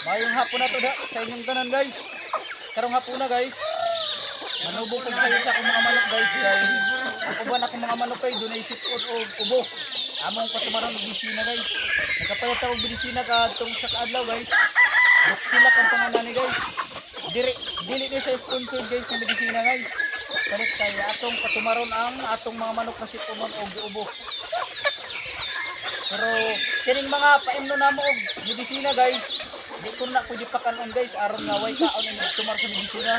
Mayong hapon na to da, sa inyong tanan guys. Karong hapon na guys. Manubog ko sa iyo sa akong mga manok guys. Kaya ako ba na akong mga manok kay dunay sipot o ubo. Among patumaron og bisina guys. Nagkapalit ako og bisina kadtong sa kaadlaw guys. Buksila ang pangalan ni guys. Dili ni sa sponsor guys ng bisina guys. Kalit kaya atong patumaron ang atong mga manok na siponon og ubo. Pero kining mga paimno namo og medisina guys, di ko na pwede pakanon guys aron nga way kaon ni tumar sa medisina.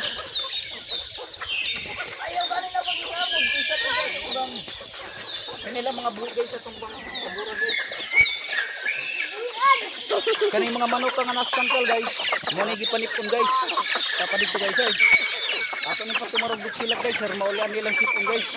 Ayaw gani na pag-iabog isa to guys ubang. Kanila mga buhi guys atong pangabura guys. Kaning mga manok nga naskangkal guys, mo ni gipanipon guys. Kapadig to guys ay. Ato ni patumarog sila guys, aron maulan nilang sipon guys.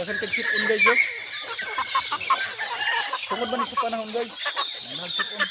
Dagan kagsipon guys yo. Tungod ba ni sa panahon guys? Nagsipon.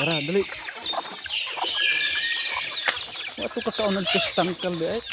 Tara, dali. Wato kataon nagkastangkal ba eh.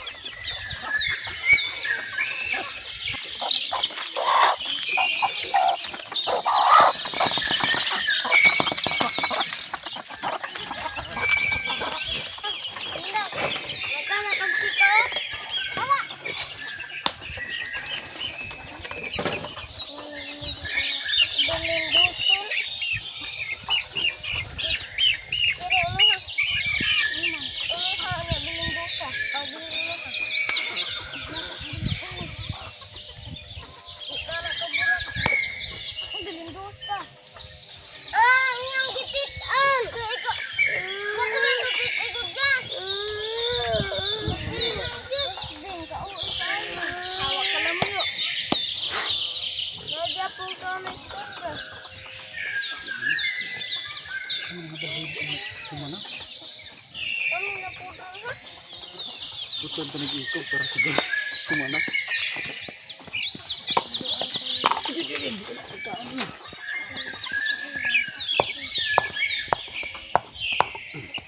Bukan penegik para segar kemana?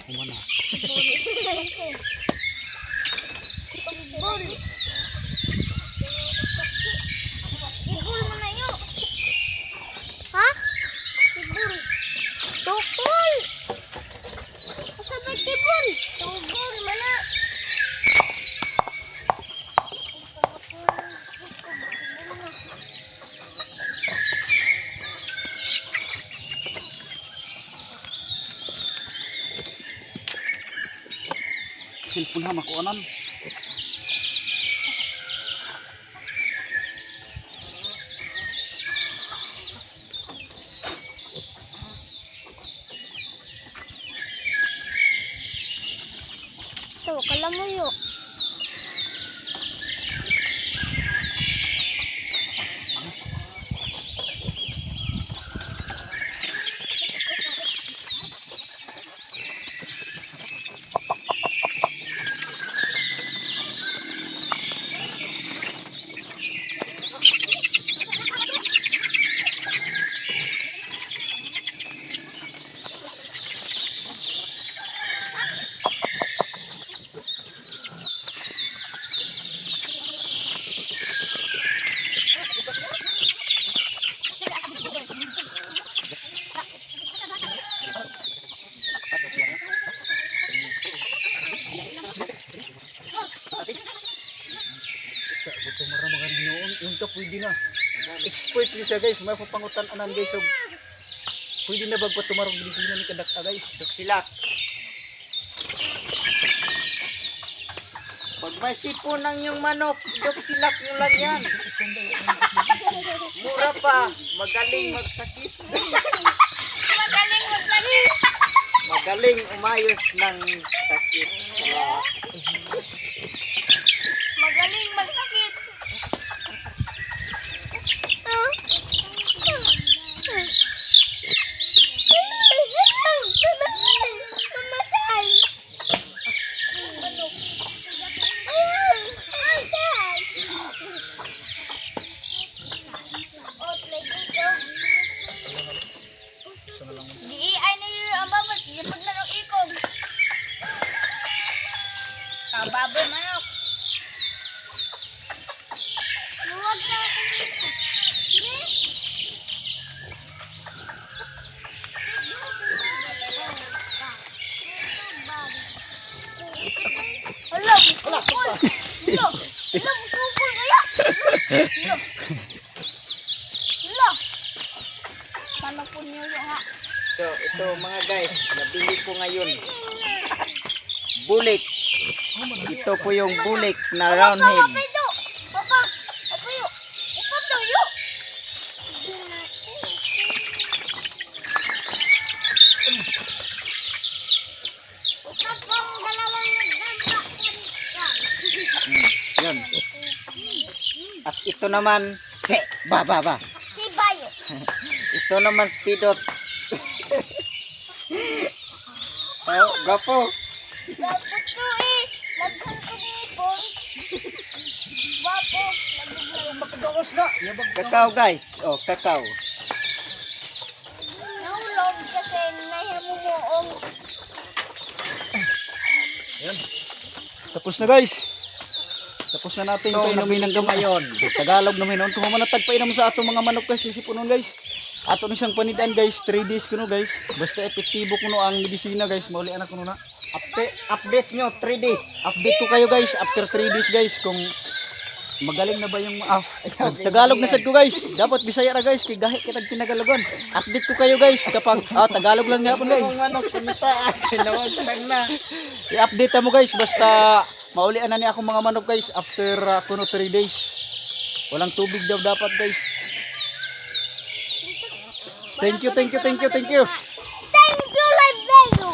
Kemana? cellphone ha makuanan. Tuh, kalamuyo. Ito maramang noon, unta pwede na. Expert ni siya guys, may papangutan anan guys. So, pwede na bagpat tumarong bilisina ni kadakta guys. Silak. Pag may sipon ng yung manok, dok silak nyo lang yan. Mura pa, magaling magsakit. Magaling magsakit. Magaling umayos ng sakit. Magaling magsakit. Mamatay. Di ay na yung ababot, di pag nanong ikog. Baboy manok. Huwag na Hala, musukol. Hala, musukol kaya. Hala. Hala. Paano po niyo yung ha? So, ito mga guys, nabili ko ngayon. Bulik. Ito po yung bulik na round head. Papayo. Papa, papayo. Ipatuyo. Kapang dalawang nagdanda. Yun. At ito naman, ba. Si Bayo. Ito naman speedot. Oh, gapo. Dapat to eh. Laghan ko ni Ipon. Wapo. Laghan ko. Makadawas na. Yabag ka. Kakao guys. Oh, kakao. Nahulog kasi nahimumuong. Ayan. Tapos na guys. Tapos na natin Ito, painumin ng gamay. ngayon. Tagalog namin noon. Kung manatag painom sa atong mga manok guys. Kasi po noon guys. Ato na siyang panidaan guys. 3 days kuno guys. Basta epektibo kuno ang medisina guys. Mauli anak kuno na. Update nyo, 3 days. Update ko kayo guys after 3 days guys kung magaling na ba yung Tagalog na sad ko guys. Dapat Bisaya ra guys kay gahi kitag pinagalogon. Update ko kayo guys kapag Tagalog lang gyapon guys. Ang manok, kumita. Nawagtang na. I-update mo guys basta maulian na ni akong mga manok guys after kuno 3 days. Walang tubig daw dapat guys. Thank you.